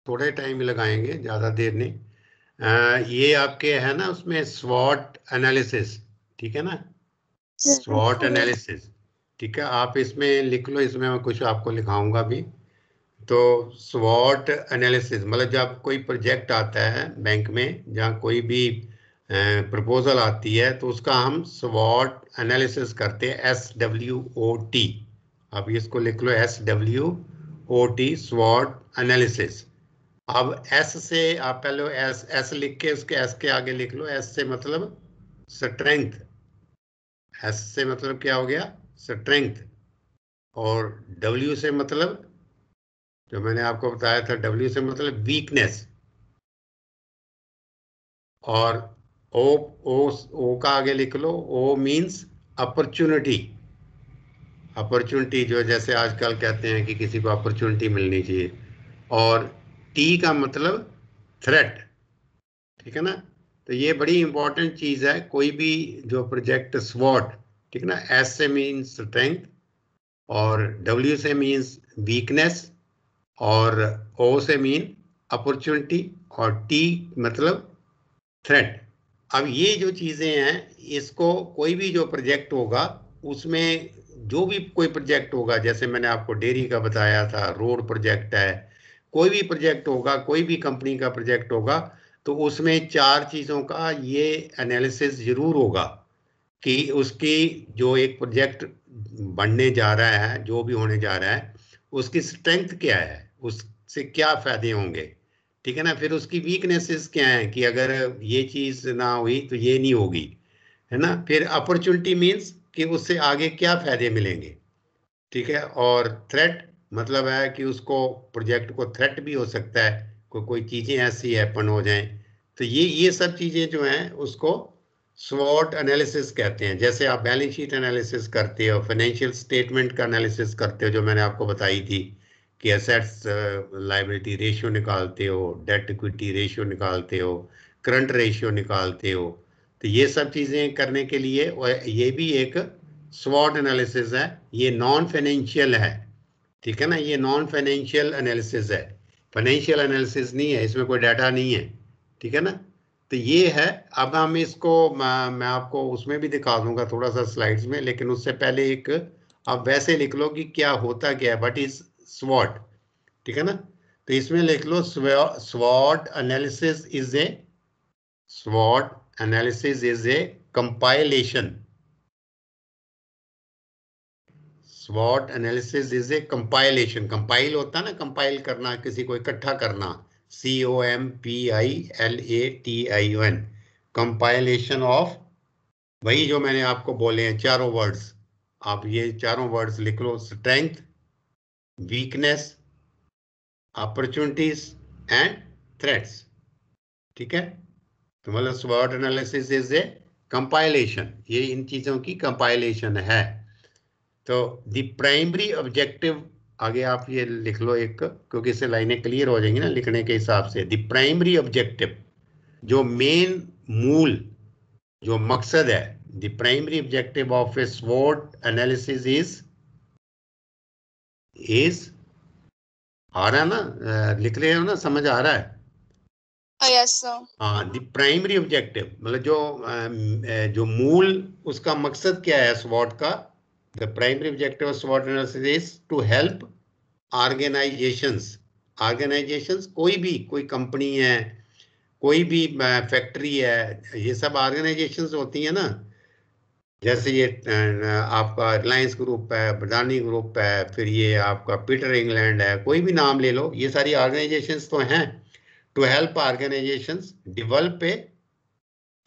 थोड़े टाइम लगाएंगे, ज़्यादा देर नहीं। ये आपके है ना उसमें स्वॉट एनालिसिस, ठीक है ना, स्वॉट एनालिसिस। ठीक है, आप इसमें लिख लो, इसमें मैं कुछ आपको लिखाऊंगा भी। तो स्वॉट एनालिसिस मतलब जब कोई प्रोजेक्ट आता है बैंक में, जहाँ कोई भी प्रपोजल आती है, तो उसका हम स्वॉट एनालिसिस करते हैं, SWOT। आप इसको लिख लो, SWOT, स्वॉट एनालिसिस। अब एस से आप पहले एस एस लिख के उसके एस के आगे लिख लो, एस से मतलब स्ट्रेंथ। एस से मतलब क्या हो गया, स्ट्रेंथ। और डब्ल्यू से मतलब, जो मैंने आपको बताया था, डब्ल्यू से मतलब वीकनेस। और ओ ओ ओ का आगे लिख लो, ओ मींस अपॉर्चुनिटी। अपॉर्चुनिटी जो जैसे आजकल कहते हैं कि किसी को अपॉर्चुनिटी मिलनी चाहिए। और टी का मतलब थ्रेट, ठीक है ना। तो ये बड़ी इंपॉर्टेंट चीज है, कोई भी जो प्रोजेक्ट स्वॉट, ठीक है ना, एस से मीन्स स्ट्रेंथ, और डब्ल्यू से मीन्स वीकनेस, और ओ से मीन अपॉर्चुनिटी, और टी मतलब थ्रेट। अब ये जो चीजें हैं, इसको कोई भी जो प्रोजेक्ट होगा उसमें, जो भी कोई प्रोजेक्ट होगा, जैसे मैंने आपको डेयरी का बताया था, रोड प्रोजेक्ट है, कोई भी प्रोजेक्ट होगा, कोई भी कंपनी का प्रोजेक्ट होगा, तो उसमें चार चीजों का ये एनालिसिस जरूर होगा कि उसकी जो एक प्रोजेक्ट बनने जा रहा है, जो भी होने जा रहा है, उसकी स्ट्रेंथ क्या है, उससे क्या फायदे होंगे, ठीक है ना। फिर उसकी वीकनेसेस क्या है कि अगर ये चीज ना हुई तो ये नहीं होगी, है ना। फिर अपॉर्चुनिटी मीन्स कि उससे आगे क्या फायदे मिलेंगे, ठीक है। और थ्रेट मतलब है कि उसको, प्रोजेक्ट को थ्रेट भी हो सकता है, कोई चीजें ऐसी हैपन हो जाएं। तो ये सब चीजें जो हैं उसको स्वॉट एनालिसिस कहते हैं। जैसे आप बैलेंस शीट एनालिसिस करते हो, फाइनेंशियल स्टेटमेंट का एनालिसिस करते हो, जो मैंने आपको बताई थी कि एसेट्स लायबिलिटी रेशियो निकालते हो, डेट इक्विटी रेशियो निकालते हो, करंट रेशियो निकालते हो। तो ये सब चीजें करने के लिए, और ये भी एक स्वॉट एनालिसिस है। ये नॉन फाइनेंशियल है, ठीक है ना, ये नॉन फाइनेंशियल एनालिसिस है, फाइनेंशियल एनालिसिस नहीं है, इसमें कोई डाटा नहीं है, ठीक है ना। तो ये है। अब हम इसको, मैं आपको उसमें भी दिखा दूंगा थोड़ा सा स्लाइड्स में, लेकिन उससे पहले एक आप वैसे लिख लो कि क्या होता क्या है, व्हाट इज स्वॉट, ठीक है ना। तो इसमें लिख लो, स्वॉट एनालिसिस इज ए, स्वॉट analysis is a compilation, स्वॉट analysis is a compilation. Compile होता है ना, कंपाइल करना, किसी को इकट्ठा करना, COMPILATION, कंपाइलेशन ऑफ, वही जो मैंने आपको बोले हैं चारों वर्ड्स। आप ये चारों वर्ड्स लिख लो, strength, weakness, opportunities and threats, ठीक है। तो मतलब स्वॉट एनालिसिस इज ए कंपाइलेशन, ये इन चीजों की कंपाइलेशन है। तो द प्राइमरी ऑब्जेक्टिव, आगे आप ये लिख लो एक, क्योंकि इससे लाइनें क्लियर हो जाएंगी ना लिखने के हिसाब से। द प्राइमरी ऑब्जेक्टिव, जो मेन, मूल, जो मकसद है, the primary objective of a स्वॉट एनालिसिस इज आ रहा है ना, लिख रहे हो ना, समझ आ रहा है। Yes sir. हाँ, द प्राइमरी ऑब्जेक्टिव मतलब जो जो मूल, उसका मकसद क्या है स्वॉट का। द प्राइमरी ऑब्जेक्टिव ऑफ स्वॉट analysis is to help organisations, organisations कोई कंपनी है, कोई भी फैक्ट्री है, ये सब ऑर्गेनाइजेशंस होती है ना। जैसे ये आपका रिलायंस ग्रुप है, बदानी ग्रुप है, फिर ये आपका पीटर इंग्लैंड है, कोई भी नाम ले लो, ये सारी ऑर्गेनाइजेशंस तो हैं। To help organisations develop a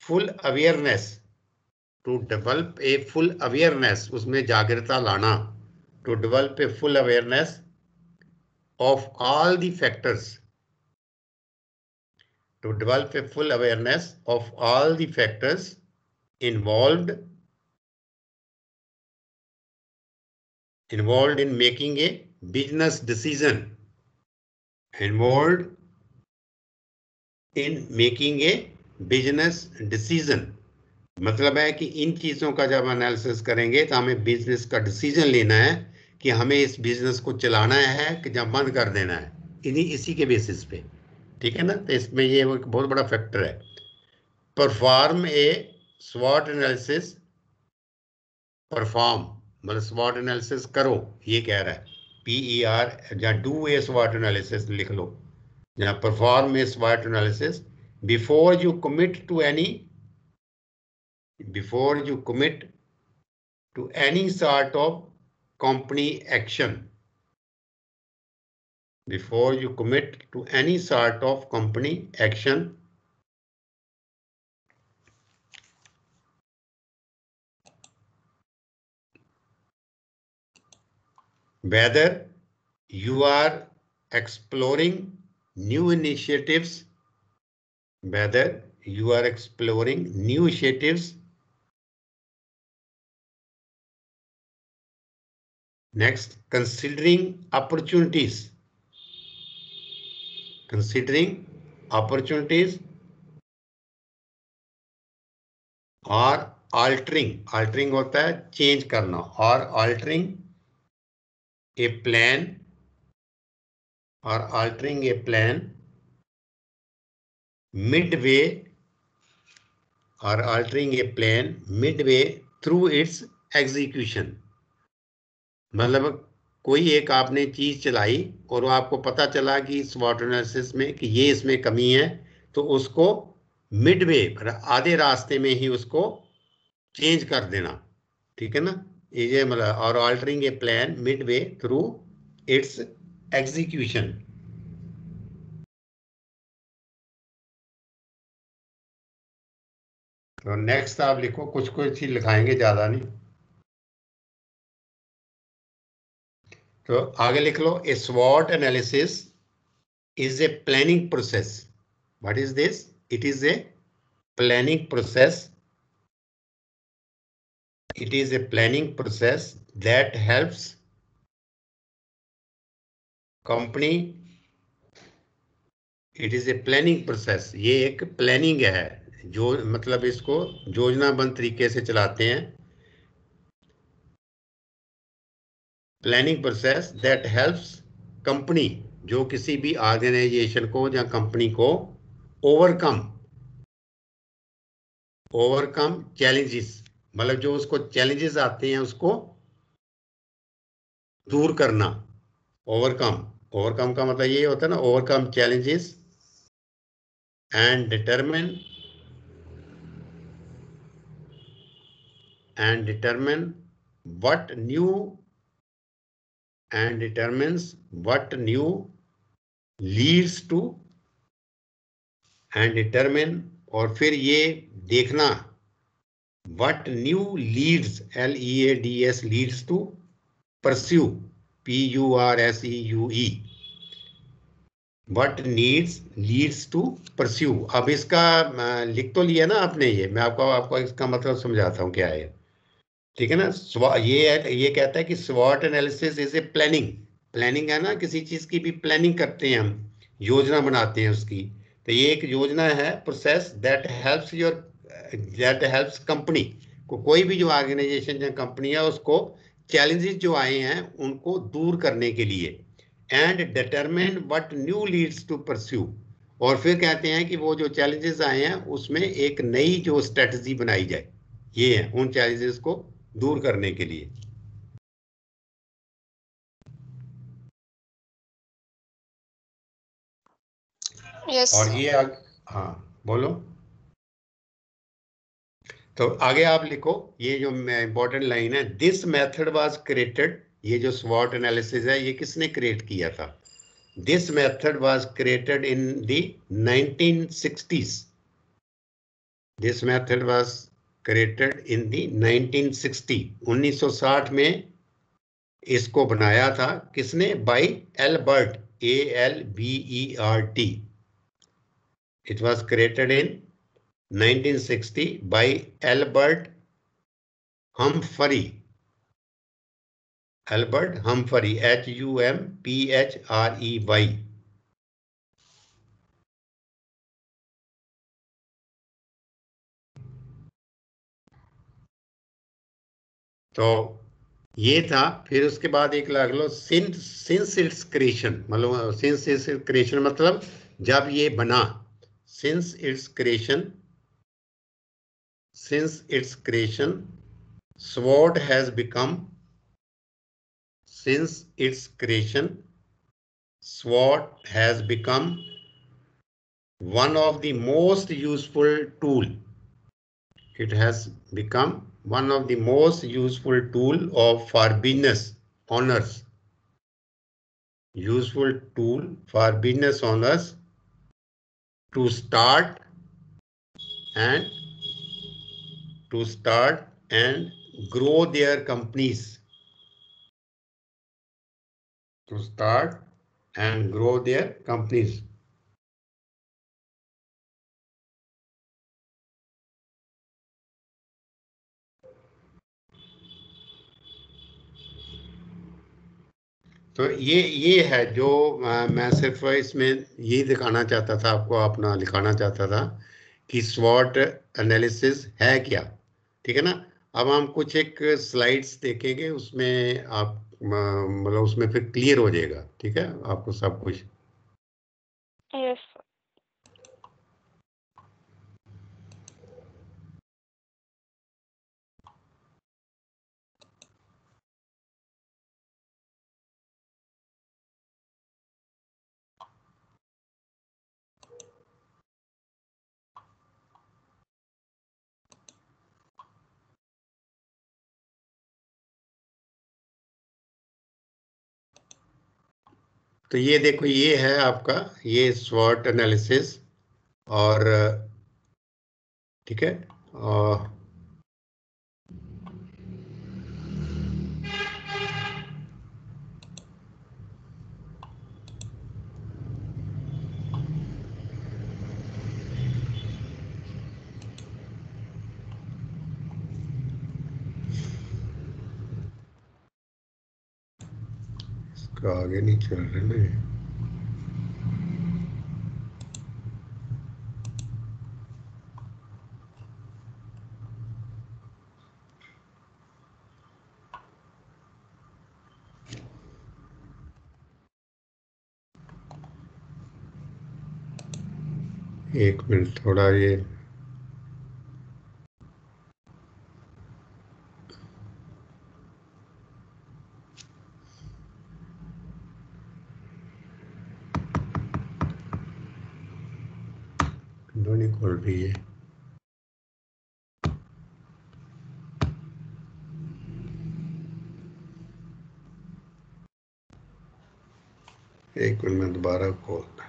full awareness, to develop a full awareness, उसमें जागरूकता लाना, to develop a full awareness of all the factors, to develop a full awareness of all the factors involved in making a business decision, involved in making a business decision। मतलब है कि इन चीजों का जब analysis करेंगे तो हमें business का डिसीजन लेना है कि हमें इस बिजनेस को चलाना है कि जब बंद कर देना है, इन्हीं इसी के बेसिस पे, ठीक है ना। तो इसमें ये एक बहुत बड़ा फैक्टर है। परफॉर्म ए स्वॉट एनालिसिस, परफॉर्म मतलब स्वॉट एनालिसिस करो, ये कह रहा है। PER, जहाँ डू ए स्वॉट एनालिसिस लिख लो, जहाँ परफॉर्म ए स्वॉट analysis before you commit to any, before you commit to any sort of company action, before you commit to any sort of company action, whether you are exploring new initiatives, whether you are exploring new initiatives, next considering opportunities, considering opportunities, और altering होता है change करना, और altering a plan, or altering a plan midway, or altering a plan midway through its execution। मतलब कोई एक आपने चीज चलाई और वो आपको पता चला कि SWOT एनालिसिस में कि ये इसमें कमी है, तो उसको मिडवे आधे रास्ते में ही उसको चेंज कर देना, ठीक है ना। ये मतलब और altering a plan midway through its execution. तो नेक्स्ट आप लिखो, कुछ कुछ चीज लिखाएंगे, ज्यादा नहीं। तो आगे लिख लो, ए स्वॉट analysis is a planning process. What is this? It is a planning process, it is a planning process that helps company, it is a planning process, ये एक प्लानिंग है, जो मतलब इसको योजनाबद्ध तरीके से चलाते हैं। Planning process that helps company, जो किसी भी ऑर्गेनाइजेशन को या कंपनी को ओवरकम, ओवरकम चैलेंजेस, मतलब जो उसको चैलेंजेस आते हैं उसको दूर करना। ओवरकम, ओवरकम का मतलब ये होता है ना, overcome challenges and determine, and determine what new, and determines what new leads to, and determine, और फिर ये देखना what new leads, LEADS, leads to pursue, PURSEUE, what needs leads to pursue। अब इसका लिख तो लिया ना आपने, ये मैं आपको आपको इसका मतलब समझाता हूँ क्या है, ठीक है ना। ये कहता है कि स्वॉट analysis is a planning, planning है ना, किसी चीज की भी प्लानिंग करते हैं हम, योजना बनाते हैं उसकी। तो ये एक योजना है, process that helps your, that helps company को, कोई भी जो ऑर्गेनाइजेशन या कंपनी है उसको चैलेंजेस जो आए हैं उनको दूर करने के लिए। And determine what new leads to pursue, और फिर कहते हैं कि वो जो चैलेंजेस आए हैं उसमें एक नई जो स्ट्रेटजी बनाई जाए, ये है उन चैलेंजेस को दूर करने के लिए। Yes, और sir. ये हाँ बोलो। तो आगे आप लिखो, ये जो इंपॉर्टेंट लाइन है, दिस मेथड वाज क्रिएटेड, ये जो स्वॉट एनालिसिस है ये किसने क्रिएट किया था? This method was created in the 1960s, this method was created in the 1960, 1960 में इसको बनाया था किसने? By Albert, ALBERT, it was created in 1960 by Albert Humphrey, Albert Humphrey, HUMPHREY। तो ये था। फिर उसके बाद एक लग लो सिंस इट्स क्रिएशन, मतलब सिंस इट्स क्रिएशन मतलब जब ये बना, since it's creation, since its creation, SWOT has become, since its creation, SWOT has become one of the most useful tool. It has become one of the most useful tool of for business owners. Useful tool for business owners to start and grow their companies. To start and grow their companies. तो ये है जो मैं सिर्फ इसमें यही दिखाना चाहता था आपको, अपना लिखाना चाहता था कि स्वॉट एनालिसिस है क्या। ठीक है ना। अब हम कुछ एक स्लाइड्स देखेंगे, उसमें आप मतलब उसमें फिर क्लियर हो जाएगा। ठीक है, आपको सब कुछ। Yes, sir. तो ये देखो, ये है आपका ये स्वॉट एनालिसिस। और ठीक है। और इसका आगे नहीं चल रहे ना ये। एक मिनट, थोड़ा ये विंडो नहीं खोल रही है। एक मिनट में दोबारा खोलता।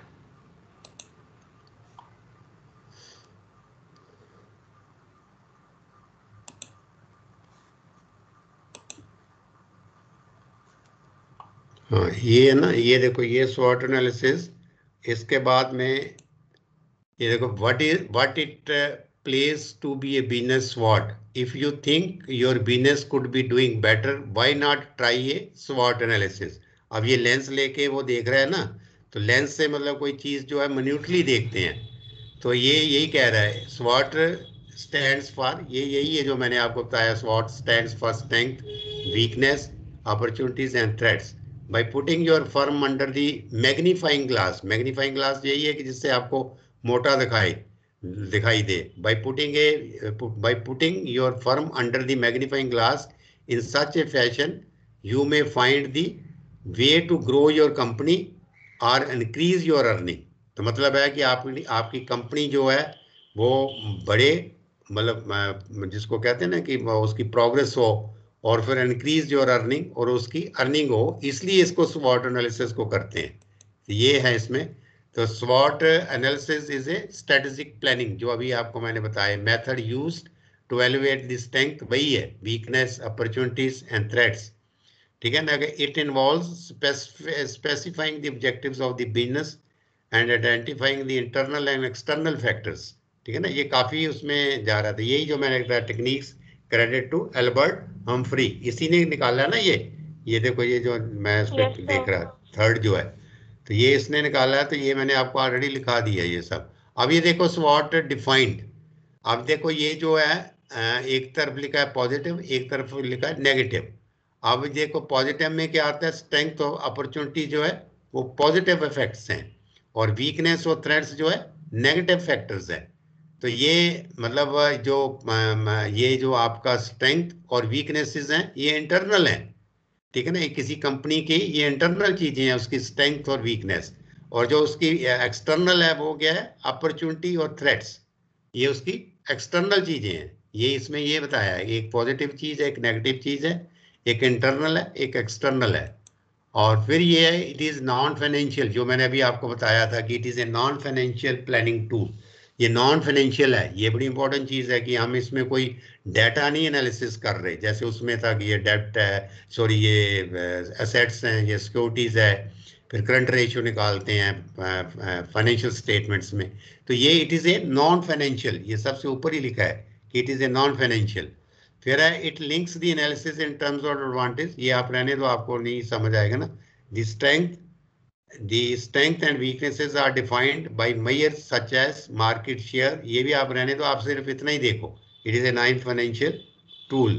हाँ, ये है ना, ये देखो, ये स्वॉट एनालिसिस। इसके बाद में ये देखो, what it place to be A business स्वॉट। If you think your business could be doing better, why not try ए स्वॉट एनालिसिस। अब ये लेंस लेके वो देख रहा है ना, तो लेंस से मतलब कोई चीज जो है मिन्यूटली देखते हैं। तो ये यही कह रहा है, स्वॉट स्टैंड्स फॉर, ये यही है जो मैंने आपको बताया, स्वॉट stands for strength, weakness, opportunities and threats. By putting your firm under the magnifying glass, magnifying glass यही है कि जिससे आपको मोटा दिखाई दे। By putting your firm under the magnifying glass in such a fashion, you may find the way to grow your company और increase your earning. तो मतलब है कि आपकी आपकी कंपनी जो है वो बड़े, मतलब जिसको कहते हैं ना कि उसकी प्रोग्रेस हो, और फिर इंक्रीज योर अर्निंग, और उसकी अर्निंग हो, इसलिए इसको स्वॉट एनालिसिस को करते हैं। तो ये है इसमें। तो स्वॉट analysis is a strategic planning, जो अभी आपको मैंने बताया, method used to elevate the strength, वही है, वीकनेस, अपॉर्चुनिटीज एंड थ्रेट्स। ठीक है ना। It involve specifying the objectives of the business and identifying the internal and external factors. ठीक है ना, ये काफी उसमें जा रहा था, यही जो मैंने कहा techniques, credit to Albert Humphrey, इसी ने निकाला ना ये देखो, ये जो मैं उस Yes, पर sir. देख रहा, थर्ड जो है, तो ये इसने निकाला है। तो ये मैंने आपको ऑलरेडी लिखा दिया ये सब। अब ये देखो स्वॉट डिफाइंड। अब देखो ये जो है एक तरफ लिखा है पॉजिटिव, एक तरफ लिखा है नेगेटिव। अब देखो पॉजिटिव में क्या आता है, स्ट्रेंथ और अपॉर्चुनिटी जो है वो पॉजिटिव इफेक्ट्स हैं, और वीकनेस और थ्रेट्स जो है नेगेटिव फैक्टर्स है। तो ये मतलब जो ये जो आपका स्ट्रेंथ और वीकनेसेस हैं ये इंटरनल हैं, ठीक है ना। ये किसी कंपनी की ये इंटरनल चीजें हैं, उसकी स्ट्रेंथ और वीकनेस। और जो उसकी एक्सटर्नल है वो क्या है, अपॉर्चुनिटी और थ्रेट्स, ये उसकी एक्सटर्नल चीजें हैं। ये इसमें ये बताया है, एक पॉजिटिव चीज है, एक नेगेटिव चीज है, एक इंटरनल है, एक एक्सटर्नल है। और फिर ये है, इट इज नॉन फाइनेंशियल, जो मैंने अभी आपको बताया था कि it is a non financial planning tool. ये नॉन फाइनेंशियल है, ये बड़ी इंपॉर्टेंट चीज है कि हम इसमें कोई डाटा नहीं एनालिसिस कर रहे, जैसे उसमें था कि ये डेब्ट है, सॉरी ये एसेट्स हैं, ये सिक्योरिटीज है, फिर करंट रेशियो निकालते हैं फाइनेंशियल स्टेटमेंट्स में। तो ये it is a non financial, ये सबसे ऊपर ही लिखा है कि it is a non financial. फिर है it links the analysis in terms of advantage, ये आप रहने दो, आपको नहीं समझ आएगा ना। The strength, the strength and weaknesses are defined by measures such as market share, ये भी आप रहने दो, आप सिर्फ इतना ही देखो, it is a nine financial tool।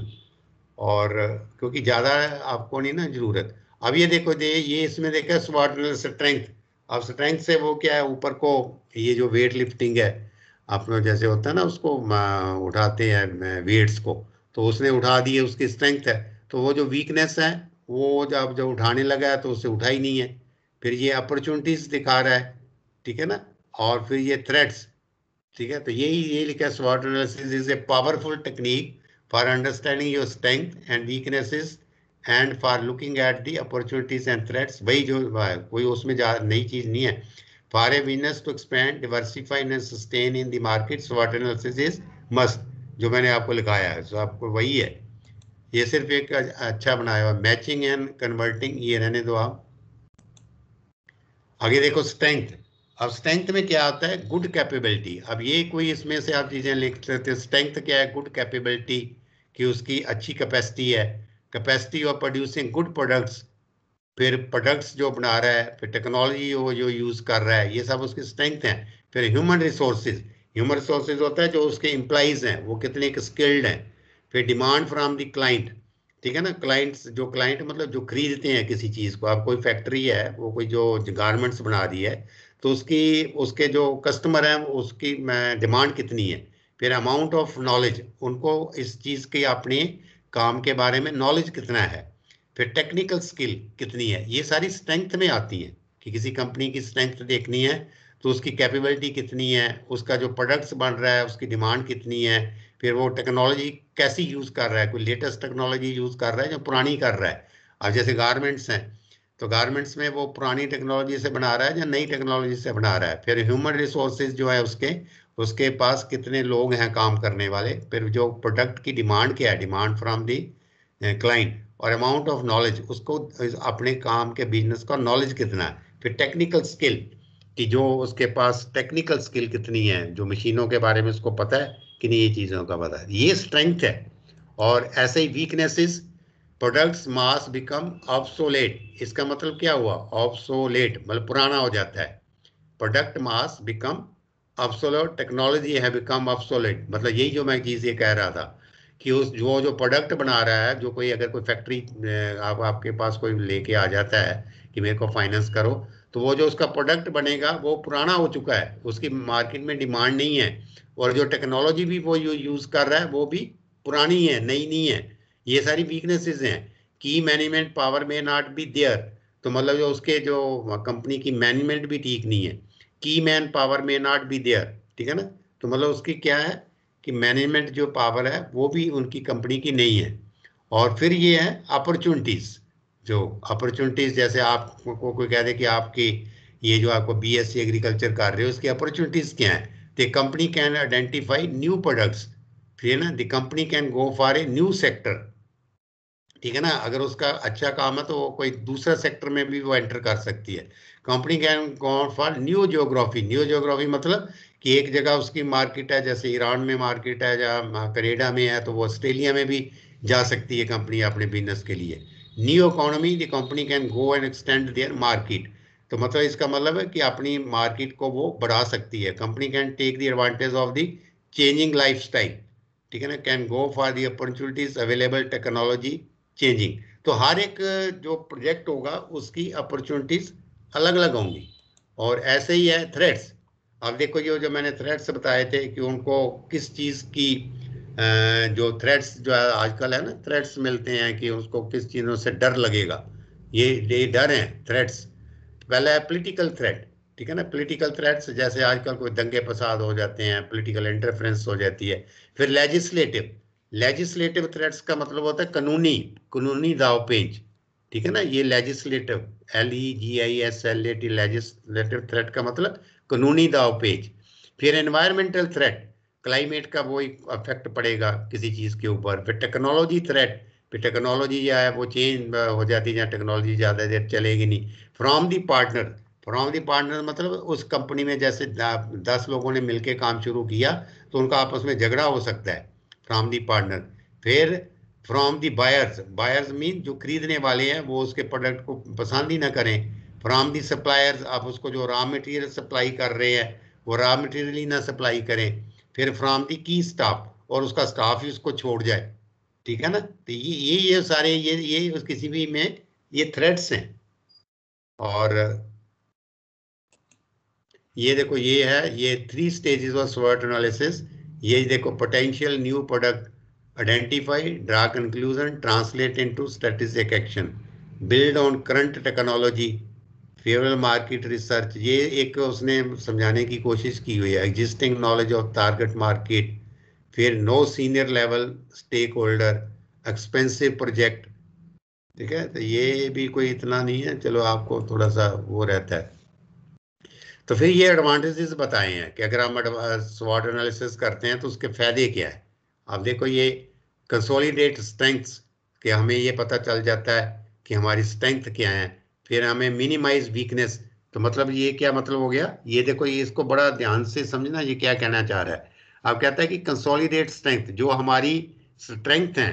और क्योंकि ज्यादा आपको नहीं ना जरूरत। अब ये देखो दे, ये इसमें देखा स्वॉट स्ट्रेंथ। अब स्ट्रेंथ से वो क्या है, ऊपर को ये जो वेट लिफ्टिंग है अपना, जैसे होता है ना उसको उठाते हैं वेट्स को, तो उसने उठा दिए, उसकी स्ट्रेंथ है। तो वो जो वीकनेस है, वो जब उठाने लगा है तो उससे उठा ही नहीं है। फिर ये अपॉर्चुनिटीज दिखा रहा है, ठीक है ना। और फिर ये थ्रेट्स, ठीक है। तो ये लिखा है, SWOT analysis is a powerful technique for understanding your strength and weaknesses and for looking at the opportunities and threats. वही जो कोई उसमें नई चीज नहीं है। For a business to expand, diversify and sustain in the market, SWOT analysis is must, जो मैंने आपको लिखाया है, तो आपको वही है। ये सिर्फ एक अच्छा बनाया हुआ, मैचिंग एंड कन्वर्टिंग, ये रहने दो आप। आगे देखो स्ट्रेंथ। अब स्ट्रेंथ में क्या आता है, गुड कैपेबिलिटी। अब ये कोई इसमें से आप चीजें लिख सकते हैं। स्ट्रेंथ क्या है, गुड कैपेबिलिटी, कि उसकी अच्छी कैपेसिटी है, capacity of producing good products. फिर प्रोडक्ट्स जो बना रहा है, फिर टेक्नोलॉजी वो जो यूज कर रहा है, ये सब उसकी स्ट्रेंथ है। फिर ह्यूमन रिसोर्सेज, ह्यूमन रिसोर्सेज होता है जो उसके एम्प्लॉइज हैं वो कितने स्किल्ड हैं। फिर डिमांड फ्रॉम द क्लाइंट, ठीक है ना। क्लाइंट्स, जो क्लाइंट मतलब जो खरीदते हैं किसी चीज को, अब कोई फैक्ट्री है वो कोई जो गारमेंट्स बना रही है, तो उसकी उसके जो कस्टमर हैं उसकी डिमांड कितनी है। फिर अमाउंट ऑफ नॉलेज, उनको इस चीज के अपने काम के बारे में नॉलेज कितना है। फिर टेक्निकल स्किल कितनी है, ये सारी स्ट्रेंथ में आती है कि किसी कंपनी की स्ट्रेंथ देखनी है तो उसकी कैपेबिलिटी कितनी है, उसका जो प्रोडक्ट्स बन रहा है उसकी डिमांड कितनी है, फिर वो टेक्नोलॉजी कैसी यूज कर रहा है, कोई लेटेस्ट टेक्नोलॉजी यूज कर रहा है जो पुरानी कर रहा है। अब जैसे गारमेंट्स हैं, तो गारमेंट्स में वो पुरानी टेक्नोलॉजी से बना रहा है या नई टेक्नोलॉजी से बना रहा है। फिर ह्यूमन रिसोर्सेज जो है उसके उसके पास कितने लोग हैं काम करने वाले। फिर जो प्रोडक्ट की डिमांड क्या है, डिमांड फ्रॉम दी क्लाइंट। और अमाउंट ऑफ नॉलेज, उसको अपने काम के बिजनेस का नॉलेज कितना है। फिर टेक्निकल स्किल, कि जो उसके पास टेक्निकल स्किल कितनी है, जो मशीनों के बारे में उसको पता है कि नहीं, ये चीज़ों का पता है, ये स्ट्रेंथ है। और ऐसे ही वीकनेसेस, प्रोडक्ट्स मास बिकम ऑब्सोलेट, इसका मतलब क्या हुआ, ऑब्सोलेट मतलब पुराना हो जाता है। Product mass become obsolete, technology है बिकम ऑब्सोलेट, मतलब यही जो मैं चीज़ ये कह रहा था कि उस जो प्रोडक्ट बना रहा है, जो कोई अगर कोई फैक्ट्री आपके पास कोई लेके आ जाता है कि मेरे को फाइनेंस करो, तो वो जो उसका प्रोडक्ट बनेगा वो पुराना हो चुका है, उसकी मार्केट में डिमांड नहीं है। और जो टेक्नोलॉजी भी वो यूज कर रहा है वो भी पुरानी है, नई नहीं है। ये सारी वीकनेसेस हैं। की मैनेजमेंट पावर में नॉट बी देयर, तो मतलब जो उसके जो कंपनी की मैनेजमेंट भी ठीक नहीं है। की मैन पावर में नॉट बी देयर, ठीक है ना। तो मतलब उसकी क्या है कि मैनेजमेंट जो पावर है वो भी उनकी कंपनी की नहीं है। और फिर ये है अपॉर्चुनिटीज, जो अपॉर्चुनिटीज जैसे आपको कोई कह दे कि आपकी ये जो आपको बीएससी एग्रीकल्चर कर रहे हो उसकी अपॉर्चुनिटीज क्या है, the company can identify new products. फिर ना the company can go for a new sector, ठीक है ना। अगर उसका अच्छा काम है तो वो कोई दूसरा सेक्टर में भी वो एंटर कर सकती है। Company can go for new geography, new geography मतलब कि एक जगह उसकी मार्केट है, जैसे ईरान में मार्केट है या कनाडा में है, तो वो ऑस्ट्रेलिया में भी जा सकती है कंपनी अपने बिजनेस के लिए। New economy, the company can go and extend their market, तो मतलब इसका मतलब है कि अपनी मार्केट को वो बढ़ा सकती है। Company can take the advantage of the changing lifestyle, ठीक है ना, can go for the opportunities available technology changing. तो हर एक जो प्रोजेक्ट होगा उसकी अपॉर्चुनिटीज अलग अलग होंगी। और ऐसे ही है थ्रेड्स। अब देखो ये जो मैंने थ्रेड्स बताए थे कि उनको किस चीज़ की जो थ्रेड्स जो है आजकल है ना, थ्रेड्स मिलते हैं कि उसको किस चीज़ों से डर लगेगा। ये डर हैं थ्रेड्स। पहला है पॉलिटिकल थ्रेट। ठीक है ना, पॉलिटिकल थ्रेट्स जैसे आजकल कोई दंगे फसाद हो जाते हैं, पॉलिटिकल इंटरफेरेंस हो जाती है। फिर लेजिस्लेटिव। लेजिस्लेटिव थ्रेट्स का मतलब होता है कानूनी कानूनी दावपेच। ठीक है ना, ये लेजिस्लेटिव, LEGISLAT, लेजिस्लेटिव थ्रेट का मतलब कानूनी दावपेच। फिर एनवायरमेंटल थ्रेट, क्लाइमेट का वो इफेक्ट पड़ेगा किसी चीज़ के ऊपर। फिर टेक्नोलॉजी थ्रेट, फिर टेक्नोलॉजी जो है वो चेंज हो जाती है, जहाँ टेक्नोलॉजी ज़्यादा देर चलेगी नहीं। From the partner, from the partner मतलब उस कंपनी में जैसे 10 लोगों ने मिलकर काम शुरू किया तो उनका आपस में झगड़ा हो सकता है, फ्रॉम दी पार्टनर। फिर from the buyers, buyers mean जो खरीदने वाले हैं वो उसके प्रोडक्ट को पसंद ही ना करें। फ्रॉम दी सप्लायर्स, आप उसको जो रॉ मटेरियल सप्लाई कर रहे हैं वो रॉ मटेरियल ही ना सप्लाई करें। फिर फ्रॉम दी की स्टाफ, और उसका स्टाफ ही उसको छोड़ जाए। ठीक है ना, तो ये सारे ये उस किसी भी में ये थ्रेड्स हैं। और ये देखो ये है, ये 3 स्टेजेस ऑफ स्वॉट एनालिसिस। ये देखो potential new product identify, draw conclusion, translate into statistic action, build on current technology, favourable market research. ये एक उसने समझाने की कोशिश की हुई है, existing knowledge of target market. फिर no senior level stakeholder, expensive project. ठीक है, तो ये भी कोई इतना नहीं है, चलो आपको थोड़ा सा वो रहता है। तो फिर ये एडवांटेजेस बताए हैं कि अगर हम स्वॉट एनालिसिस करते हैं तो उसके फायदे क्या है। अब देखो ये कंसोलिडेट स्ट्रेंथ्स, कि हमें ये पता चल जाता है कि हमारी स्ट्रेंथ क्या है। फिर हमें मिनिमाइज वीकनेस, तो मतलब ये क्या मतलब हो गया, ये देखो ये इसको बड़ा ध्यान से समझना ये क्या कहना चाह रहा है। अब कहता है कि कंसोलिडेट स्ट्रेंथ, जो हमारी स्ट्रेंथ है,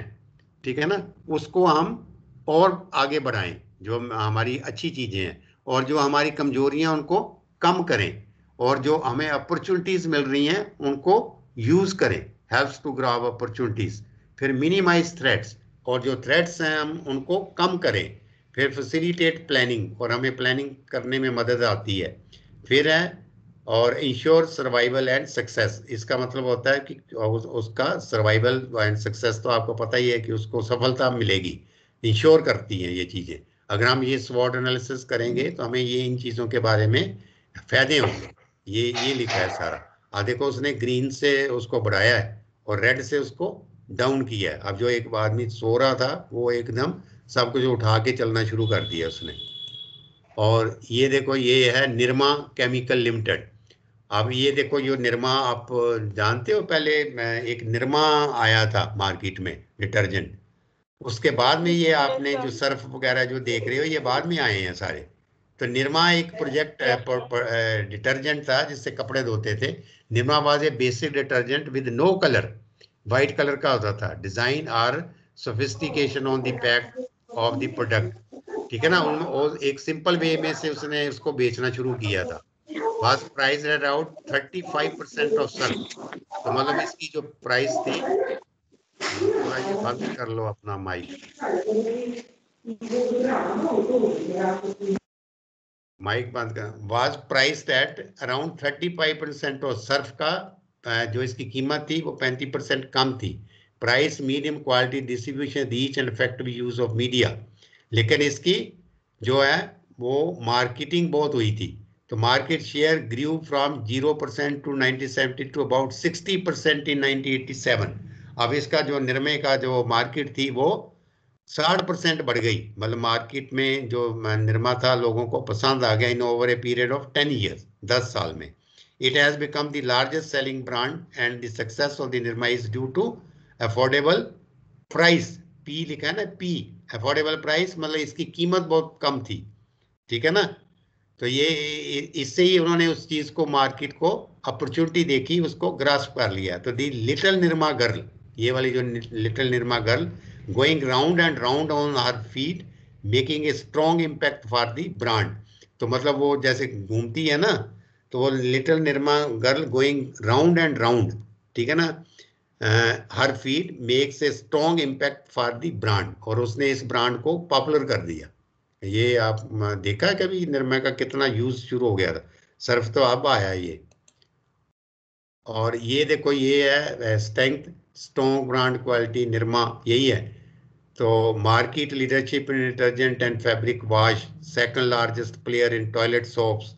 ठीक है ना, उसको हम और आगे बढ़ाएं, जो हमारी अच्छी चीजें हैं, और जो हमारी कमजोरियां उनको कम करें, और जो हमें अपॉर्चुनिटीज मिल रही हैं उनको यूज करें, हेल्प्स टू ग्रैब अपॉर्चुनिटीज। फिर मिनिमाइज थ्रेट्स, और जो थ्रेट्स हैं हम उनको कम करें। फिर फैसिलिटेट प्लानिंग, और हमें प्लानिंग करने में मदद आती है। फिर है और इंश्योर सर्वाइवल एंड सक्सेस, इसका मतलब होता है कि उसका सर्वाइवल एंड सक्सेस तो आपको पता ही है कि उसको सफलता मिलेगी, इंश्योर करती हैं ये चीज़ें। अगर हम ये स्वॉट एनालिसिस करेंगे तो हमें ये इन चीज़ों के बारे में फायदे होंगे। ये लिखा है सारा। देखो उसने ग्रीन से उसको बढ़ाया है और रेड से उसको डाउन किया है। अब जो एक आदमी सो रहा था वो एकदम सब कुछ उठा के चलना शुरू कर दिया उसने। और ये देखो ये है निरमा केमिकल लिमिटेड। अब ये देखो ये निरमा, आप जानते हो पहले एक निरमा आया था मार्केट में, डिटर्जेंट। उसके बाद में ये Yes, आपने sir. जो सर्फ वगैरह जो देख रहे हो ये बाद में आए हैं सारे। तो निरमा एक प्रोजेक्ट Yes, sir. डिटर्जेंट था जिससे कपड़े धोते थे। Nirma was a basic detergent with no colour, white colour का होता था। Design are sophistication on the pack of the product. ठीक है ना, और एक सिंपल वे में से उसने उसको बेचना शुरू किया था। Was price at around 35% of Surf. तो मतलब इसकी जो प्राइस थी, थोड़ा ये बंद कर लो अपना माइक, माइक बंद कर। वाज प्राइस एट अराउंड 35% और सर्फ का जो इसकी कीमत थी वो 35% कम थी। Price, medium quality, distribution, reach and effective use of media. लेकिन इसकी जो है वो मार्केटिंग बहुत हुई थी। तो market share grew from 0% to 1970 to about 60% in 1987। अब इसका जो निर्मय का जो मार्केट थी वो 60% बढ़ गई। मतलब मार्केट में जो निरमा था लोगों को पसंद आ गया in over a period of 10 years, 10 साल में। It has become the largest selling brand and the success of the Nirma is due to affordable price. P लिखा है ना, पी, अफोर्डेबल प्राइस, मतलब इसकी कीमत बहुत कम थी। ठीक है ना, तो ये इससे ही उन्होंने उस चीज को, मार्केट को अपॉर्चुनिटी देखी, उसको ग्रास्प कर लिया। तो दी लिटिल निरमा गर्ल, ये वाली जो little Nirma girl, going round and round on her feet, making a strong impact for the brand. तो मतलब वो जैसे घूमती है ना, तो वो little Nirma girl going round and round, ठीक है ना, her feed makes a strong impact for the brand, और उसने इस ब्रांड को पॉपुलर कर दिया। ये आप देखा है कभी निर्मा का कितना यूज शुरू हो गया था, सर्फ तो अब आया ये। और ये देखो ये है strength, strong brand quality Nirma, यही है। तो market leadership in detergent and fabric wash, second largest player in toilet soaps,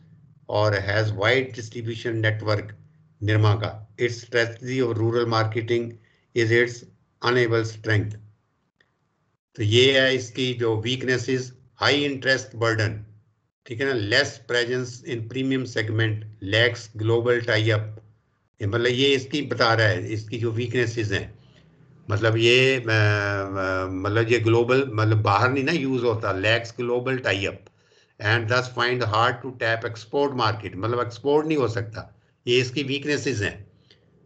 और has wide distribution network Nirma का। Its strategy of rural marketing is its enable strength. तो ये है इसकी जो वीकनेसेस, हाई इंटरेस्ट बर्डन, ठीक है ना, less presence in premium segment, lakhs global tie up. मतलब ये इसकी बता रहा है इसकी जो वीकनेसेस हैं। मतलब ये मतलब ये ग्लोबल मतलब बाहर नहीं ना यूज होता, lacks global tie up and thus find hard to tap export market, मतलब एक्सपोर्ट नहीं हो सकता। ये इसकी वीकनेसेस हैं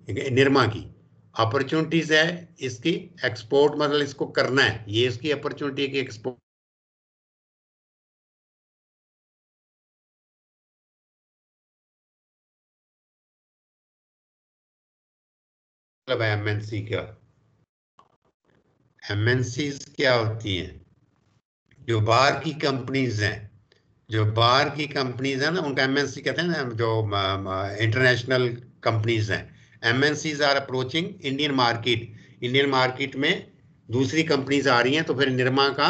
निरमा की। अपॉर्चुनिटीज है इसकी एक्सपोर्ट, मतलब इसको करना है, ये इसकी अपॉर्चुनिटी है कि एक्सपोर्ट मतलब एमएनसी क्या, एमएनसी क्या होती हैं, जो बाहर की कंपनीज हैं, जो बाहर की कंपनीज हैं ना उनका एमएनसी कहते हैं ना, जो इंटरनेशनल कंपनीज हैं। MNCs are approaching Indian market, Indian market में दूसरी कंपनीज आ रही हैं, तो फिर निरमा का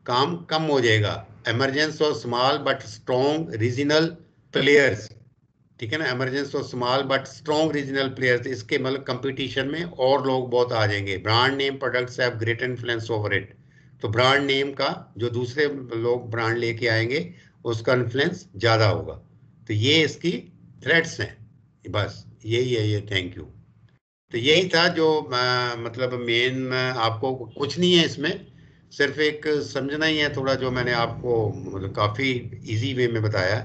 काम कम हो जाएगा। Emergence of small but strong regional players, ठीक है ना, emergence of small but strong regional players, इसके मतलब कंपटीशन में और लोग बहुत आ जाएंगे। Brand name products have great influence over it, तो ब्रांड नेम का जो दूसरे लोग ब्रांड लेके आएंगे उसका इन्फ्लुएंस ज़्यादा होगा। तो ये इसकी थ्रेट्स हैं, बस यही है ये। Thank you. तो यही था जो मतलब मेन, आपको कुछ नहीं है इसमें, सिर्फ एक समझना ही है थोड़ा, जो मैंने आपको मतलब काफ़ी इजी वे में बताया।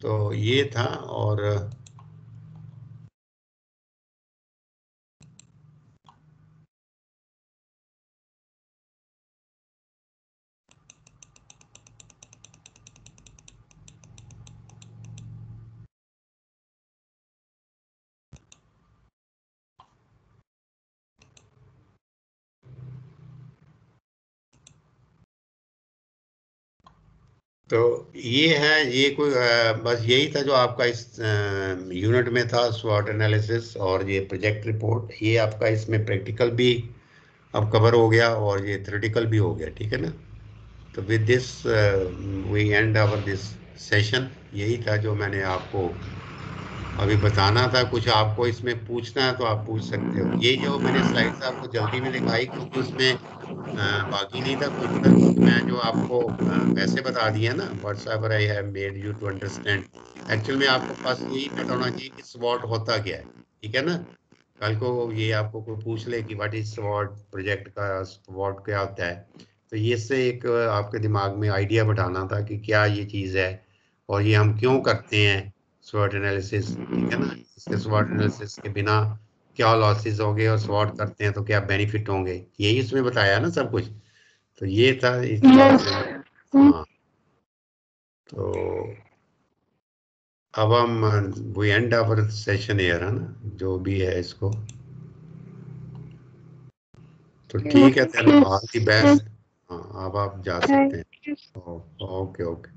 तो ये था। और तो ये है, ये कोई बस यही था जो आपका इस यूनिट में था, स्वॉट एनालिसिस और ये प्रोजेक्ट रिपोर्ट। ये आपका इसमें प्रैक्टिकल भी अब कवर हो गया और ये थ्योरेटिकल भी हो गया, ठीक है ना। तो with this we end our this session. यही था जो मैंने आपको अभी बताना था। कुछ आपको इसमें पूछना है तो आप पूछ सकते हो। ये जो मैंने स्लाइड्स आपको जल्दी में दिखाई क्योंकि उसमें बाकी नहीं था कुछ ना, क्योंकि मैं जो आपको वैसे बता दिया ना, whatsoever I have made you to understand, actual में आपको पास यही पता होना चाहिए कि स्वॉट होता क्या है, ठीक है ना। कल को ये आपको कोई पूछ ले कि व्हाट इज स्वॉट, प्रोजेक्ट का स्वॉट क्या होता है, तो ये से एक आपके दिमाग में आइडिया बैठाना था कि क्या ये चीज़ है और ये हम क्यों करते हैं स्वॉट एनालिसिस, ठीक है ना। इसके स्वॉट एनालिसिस के बिना क्या लॉसेस होंगे और स्वॉट करते हैं तो क्या बेनिफिट होंगे, यही उसमें बताया ना सब कुछ। तो ये था इस बात से। हाँ, तो अब हम we end our session here है ना, जो भी है इसको। तो ठीक है, चलो ऑल दी बेस्ट। हाँ, अब आप जा सकते हैं। Okay okay.